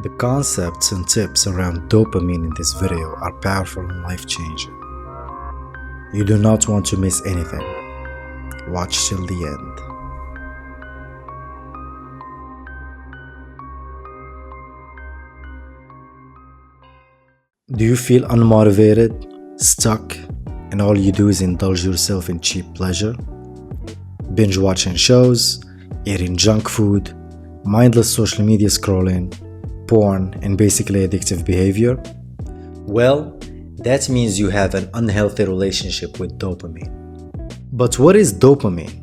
The concepts and tips around dopamine in this video are powerful and life-changing. You do not want to miss anything. Watch till the end. Do you feel unmotivated, stuck, and all you do is indulge yourself in cheap pleasure? Binge watching shows, eating junk food, mindless social media scrolling, porn, and basically addictive behavior? Well, that means you have an unhealthy relationship with dopamine. But what is dopamine?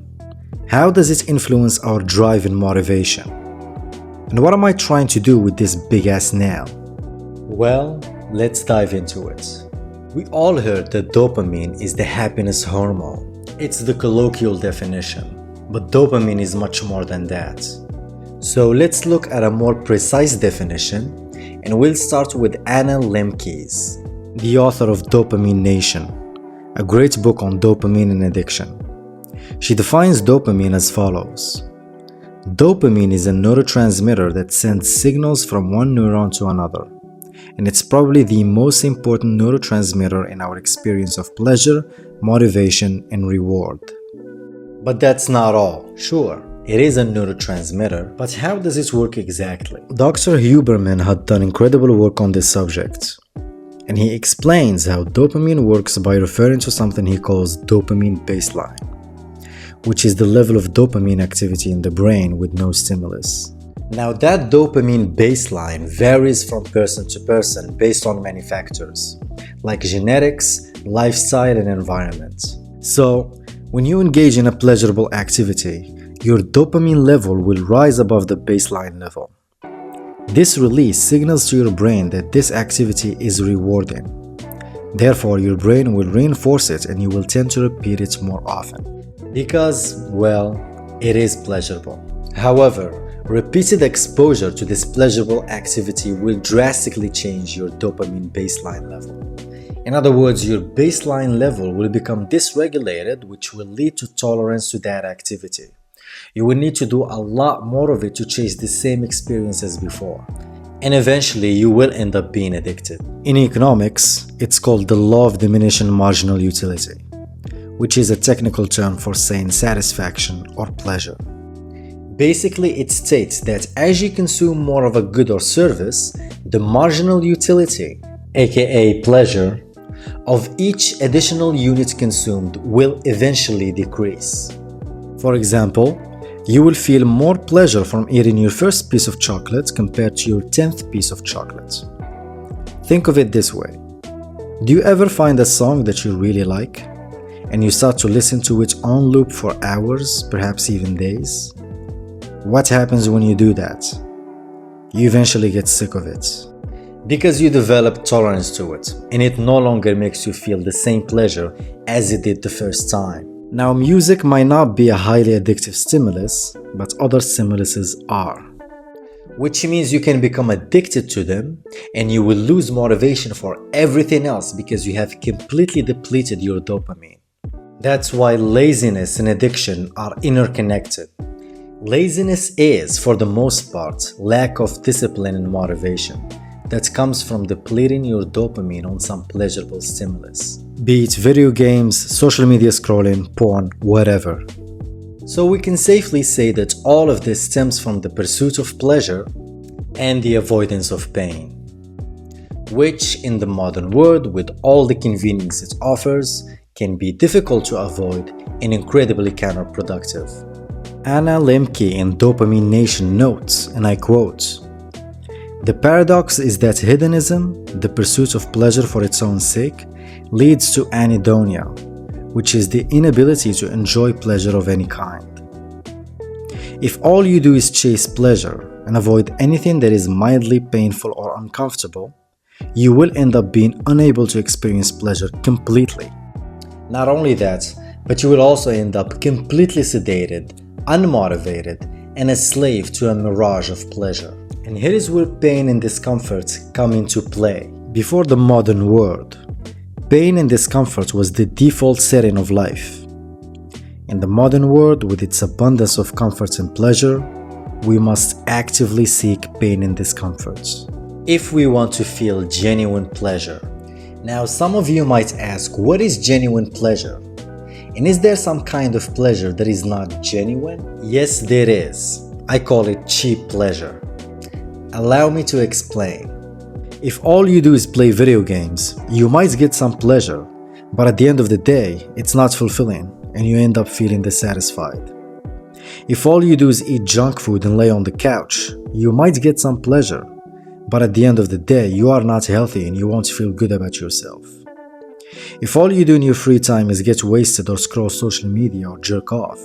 How does it influence our drive and motivation? And what am I trying to do with this big ass nail? Well, let's dive into it. We all heard that dopamine is the happiness hormone. It's the colloquial definition, but dopamine is much more than that. So let's look at a more precise definition, and we'll start with Anna Lemke's, the author of Dopamine Nation, a great book on dopamine and addiction. She defines dopamine as follows. Dopamine is a neurotransmitter that sends signals from one neuron to another, and it's probably the most important neurotransmitter in our experience of pleasure, motivation, and reward. But that's not all. Sure, it is a neurotransmitter, but how does it work exactly? Dr. Huberman had done incredible work on this subject, and he explains how dopamine works by referring to something he calls dopamine baseline, which is the level of dopamine activity in the brain with no stimulus. Now that dopamine baseline varies from person to person based on many factors, like genetics, lifestyle, and environment. So, when you engage in a pleasurable activity, your dopamine level will rise above the baseline level. This release signals to your brain that this activity is rewarding. Therefore, your brain will reinforce it and you will tend to repeat it more often. Because, well, it is pleasurable. However, repeated exposure to this pleasurable activity will drastically change your dopamine baseline level. In other words, your baseline level will become dysregulated, which will lead to tolerance to that activity. You will need to do a lot more of it to chase the same experience as before. And eventually, you will end up being addicted. In economics, it's called the law of diminishing marginal utility, which is a technical term for saying satisfaction or pleasure. Basically, it states that as you consume more of a good or service, the marginal utility, aka pleasure, of each additional unit consumed will eventually decrease. For example, you will feel more pleasure from eating your first piece of chocolate compared to your 10th piece of chocolate. Think of it this way. Do you ever find a song that you really like, and you start to listen to it on loop for hours, perhaps even days? What happens when you do that? You eventually get sick of it, because you develop tolerance to it, and it no longer makes you feel the same pleasure as it did the first time. Now, music might not be a highly addictive stimulus, but other stimuluses are. Which means you can become addicted to them, and you will lose motivation for everything else because you have completely depleted your dopamine. That's why laziness and addiction are interconnected. Laziness is, for the most part, lack of discipline and motivation that comes from depleting your dopamine on some pleasurable stimulus, be it video games, social media scrolling, porn, whatever. So we can safely say that all of this stems from the pursuit of pleasure and the avoidance of pain, which in the modern world, with all the convenience it offers, can be difficult to avoid and incredibly counterproductive. Anna Lemke in Dopamine Nation notes, and I quote, "The paradox is that hedonism, the pursuit of pleasure for its own sake, leads to anhedonia, which is the inability to enjoy pleasure of any kind. If all you do is chase pleasure and avoid anything that is mildly painful or uncomfortable, you will end up being unable to experience pleasure completely. Not only that, but you will also end up completely sedated, unmotivated, and a slave to a mirage of pleasure." And here is where pain and discomfort come into play. Before the modern world, pain and discomfort was the default setting of life. In the modern world, with its abundance of comforts and pleasure, we must actively seek pain and discomfort if we want to feel genuine pleasure. Now, some of you might ask, what is genuine pleasure? And is there some kind of pleasure that is not genuine? Yes, there is. I call it cheap pleasure. Allow me to explain. If all you do is play video games, you might get some pleasure, but at the end of the day, it's not fulfilling and you end up feeling dissatisfied. If all you do is eat junk food and lay on the couch, you might get some pleasure, but at the end of the day, you are not healthy and you won't feel good about yourself. If all you do in your free time is get wasted or scroll social media or jerk off,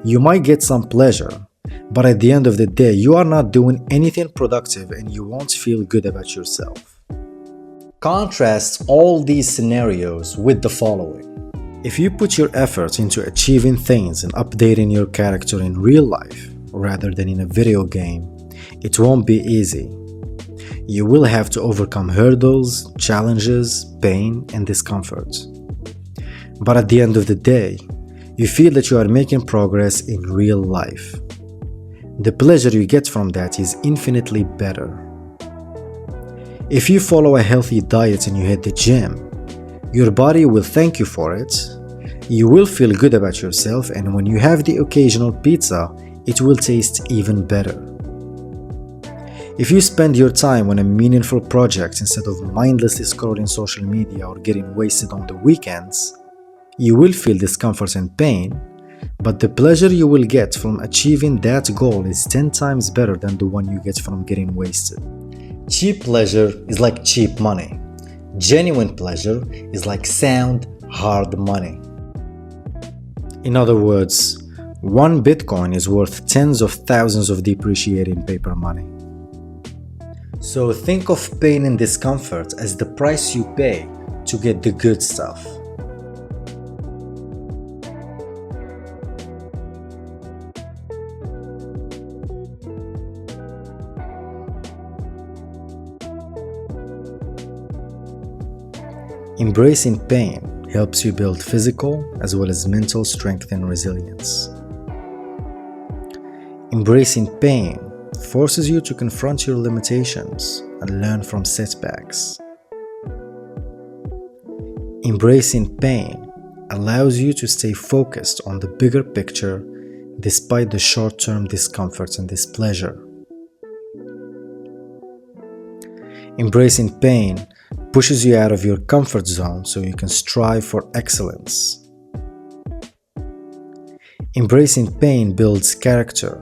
you might get some pleasure, but at the end of the day, you are not doing anything productive and you won't feel good about yourself. Contrast all these scenarios with the following. If you put your effort into achieving things and updating your character in real life rather than in a video game, it won't be easy. You will have to overcome hurdles, challenges, pain, and discomfort. But at the end of the day, you feel that you are making progress in real life. The pleasure you get from that is infinitely better. If you follow a healthy diet and you hit the gym, your body will thank you for it. You will feel good about yourself, and when you have the occasional pizza, it will taste even better. If you spend your time on a meaningful project instead of mindlessly scrolling social media or getting wasted on the weekends, you will feel discomfort and pain, but the pleasure you will get from achieving that goal is 10 times better than the one you get from getting wasted. Cheap pleasure is like cheap money. Genuine pleasure is like sound, hard money. In other words, one Bitcoin is worth tens of thousands of depreciating paper money. So think of pain and discomfort as the price you pay to get the good stuff. Embracing pain helps you build physical as well as mental strength and resilience. Embracing pain forces you to confront your limitations and learn from setbacks. Embracing pain allows you to stay focused on the bigger picture despite the short-term discomforts and displeasure. Embracing pain pushes you out of your comfort zone so you can strive for excellence. Embracing pain builds character,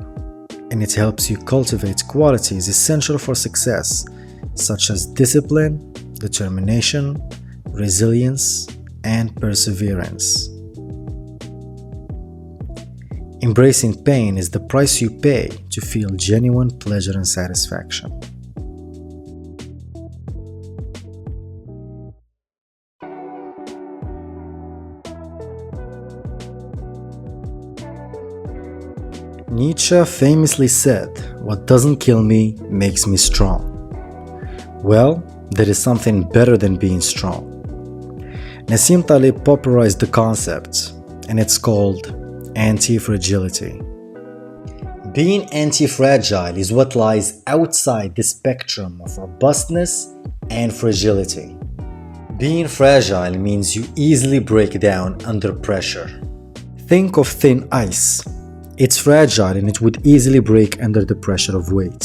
and it helps you cultivate qualities essential for success, such as discipline, determination, resilience, and perseverance. Embracing pain is the price you pay to feel genuine pleasure and satisfaction. Nietzsche famously said, "What doesn't kill me makes me strong." Well, there is something better than being strong. Nassim Taleb popularized the concept, and it's called anti-fragility. Being anti-fragile is what lies outside the spectrum of robustness and fragility. Being fragile means you easily break down under pressure. Think of thin ice. It's fragile and it would easily break under the pressure of weight.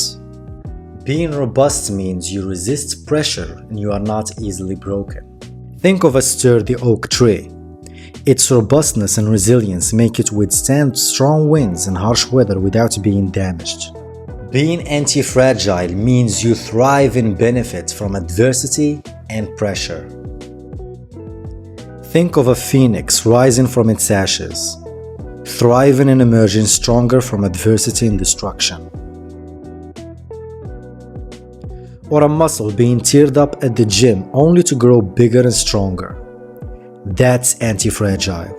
Being robust means you resist pressure and you are not easily broken. Think of a sturdy oak tree. Its robustness and resilience make it withstand strong winds and harsh weather without being damaged. Being anti-fragile means you thrive and benefit from adversity and pressure. Think of a phoenix rising from its ashes, thriving and emerging stronger from adversity and destruction. Or a muscle being teared up at the gym only to grow bigger and stronger. That's anti-fragile.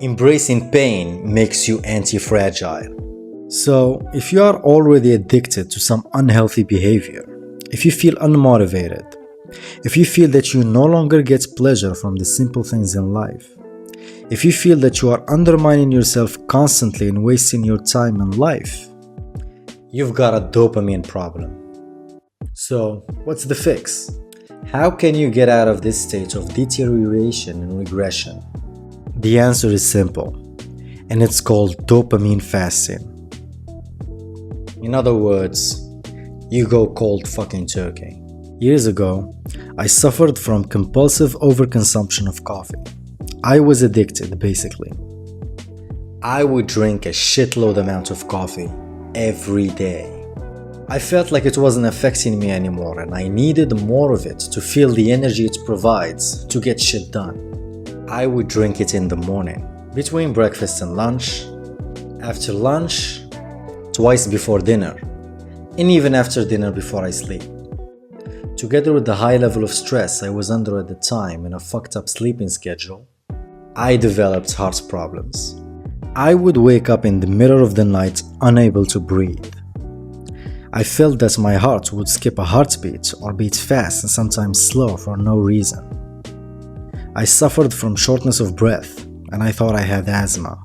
Embracing pain makes you anti-fragile. So, if you are already addicted to some unhealthy behavior, if you feel unmotivated, if you feel that you no longer get pleasure from the simple things in life, if you feel that you are undermining yourself constantly and wasting your time and life, you've got a dopamine problem. So, what's the fix? How can you get out of this state of deterioration and regression? The answer is simple, and it's called dopamine fasting. In other words, you go cold fucking turkey. Years ago, I suffered from compulsive overconsumption of coffee. I was addicted, basically. I would drink a shitload amount of coffee every day. I felt like it wasn't affecting me anymore and I needed more of it to feel the energy it provides to get shit done. I would drink it in the morning, between breakfast and lunch, after lunch, twice before dinner, and even after dinner before I sleep. Together with the high level of stress I was under at the time and a fucked up sleeping schedule, I developed heart problems. I would wake up in the middle of the night unable to breathe. I felt that my heart would skip a heartbeat or beat fast and sometimes slow for no reason. I suffered from shortness of breath and I thought I had asthma.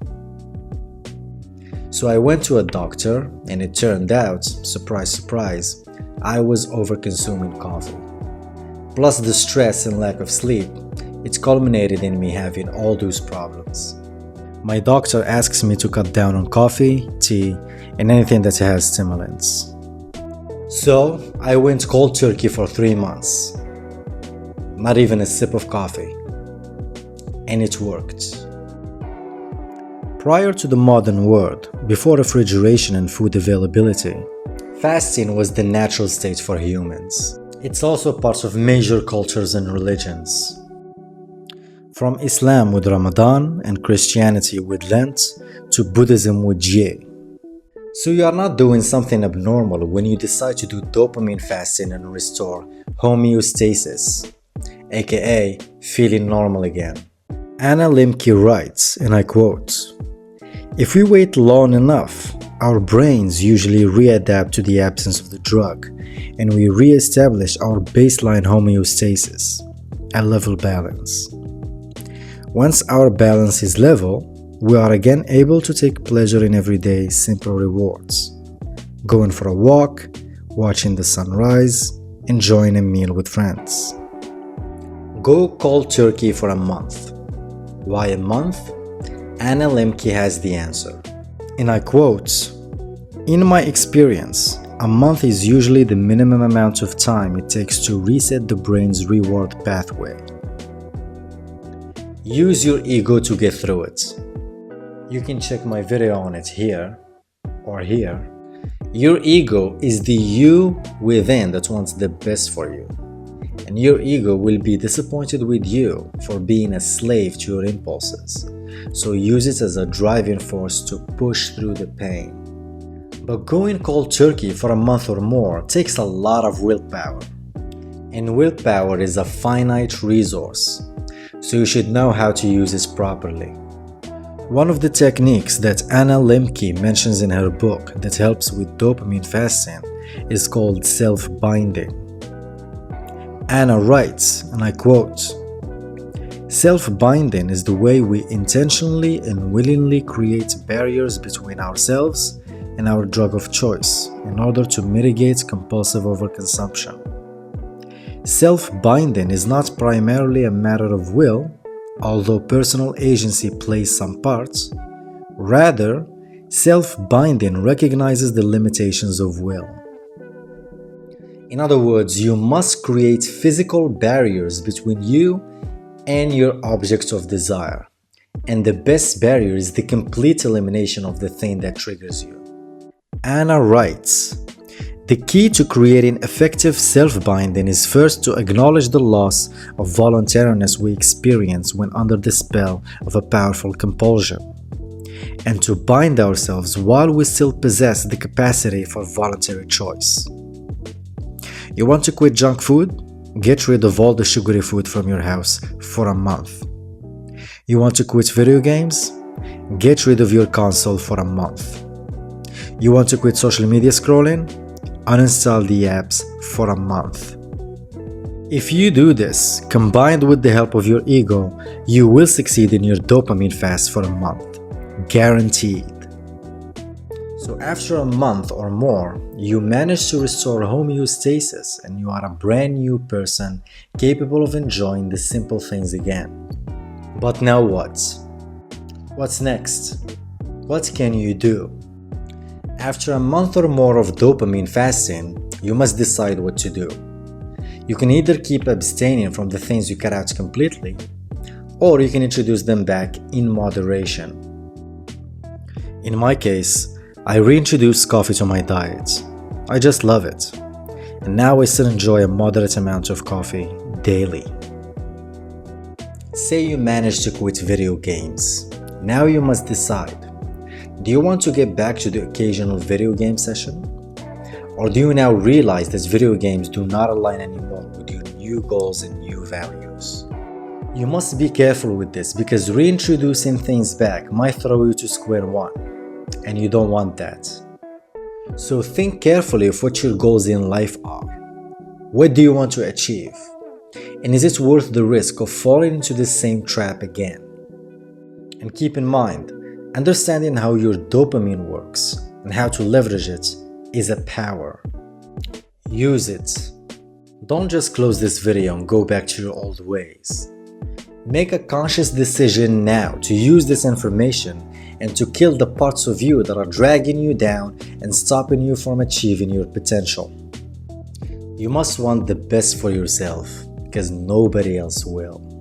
So I went to a doctor and it turned out, surprise surprise, I was over-consuming coffee. Plus the stress and lack of sleep, it culminated in me having all those problems. My doctor asks me to cut down on coffee, tea, and anything that has stimulants. So I went cold turkey for 3 months. Not even a sip of coffee. And it worked. Prior to the modern world, before refrigeration and food availability, fasting was the natural state for humans. It's also part of major cultures and religions. From Islam with Ramadan and Christianity with Lent to Buddhism with Jie. So you are not doing something abnormal when you decide to do dopamine fasting and restore homeostasis, aka feeling normal again. Anna Lemke writes, and I quote, "If we wait long enough, our brains usually readapt to the absence of the drug and we re-establish our baseline homeostasis, a level balance. Once our balance is level, we are again able to take pleasure in everyday simple rewards. Going for a walk, watching the sunrise, enjoying a meal with friends. Go cold turkey for a month. Why a month? Anna Lemke has the answer. And I quote, "In my experience, a month is usually the minimum amount of time it takes to reset the brain's reward pathway. Use your ego to get through it. You can check my video on it here or here. Your ego is the you within that wants the best for you. And your ego will be disappointed with you for being a slave to your impulses. So use it as a driving force to push through the pain. But going cold turkey for a month or more takes a lot of willpower. And willpower is a finite resource. So you should know how to use it properly. One of the techniques that Anna Lemke mentions in her book that helps with dopamine fasting is called self-binding. Anna writes, and I quote, "Self-binding is the way we intentionally and willingly create barriers between ourselves and our drug of choice in order to mitigate compulsive overconsumption. Self-binding is not primarily a matter of will, although personal agency plays some parts. Rather, self-binding recognizes the limitations of will. In other words, you must create physical barriers between you and your object of desire. And the best barrier is the complete elimination of the thing that triggers you." Anna writes, "The key to creating effective self-binding is first to acknowledge the loss of voluntariness we experience when under the spell of a powerful compulsion, and to bind ourselves while we still possess the capacity for voluntary choice. You want to quit junk food? Get rid of all the sugary food from your house for a month. You want to quit video games? Get rid of your console for a month. You want to quit social media scrolling? Uninstall the apps for a month. If you do this, combined with the help of your ego, you will succeed in your dopamine fast for a month. Guaranteed. So after a month or more, you manage to restore homeostasis and you are a brand new person capable of enjoying the simple things again. But now what? What's next? What can you do? After a month or more of dopamine fasting, you must decide what to do. You can either keep abstaining from the things you cut out completely, or you can introduce them back in moderation. In my case, I reintroduced coffee to my diet. I just love it. And now I still enjoy a moderate amount of coffee daily. Say you manage to quit video games. Now you must decide. Do you want to get back to the occasional video game session? Or do you now realize that video games do not align anymore with your new goals and new values? You must be careful with this because reintroducing things back might throw you to square one. And you don't want that. So think carefully of what your goals in life are. What do you want to achieve? And is it worth the risk of falling into the same trap again? And keep in mind, understanding how your dopamine works and how to leverage it is a power. Use it. Don't just close this video and go back to your old ways. Make a conscious decision now to use this information and to kill the parts of you that are dragging you down and stopping you from achieving your potential. You must want the best for yourself because nobody else will.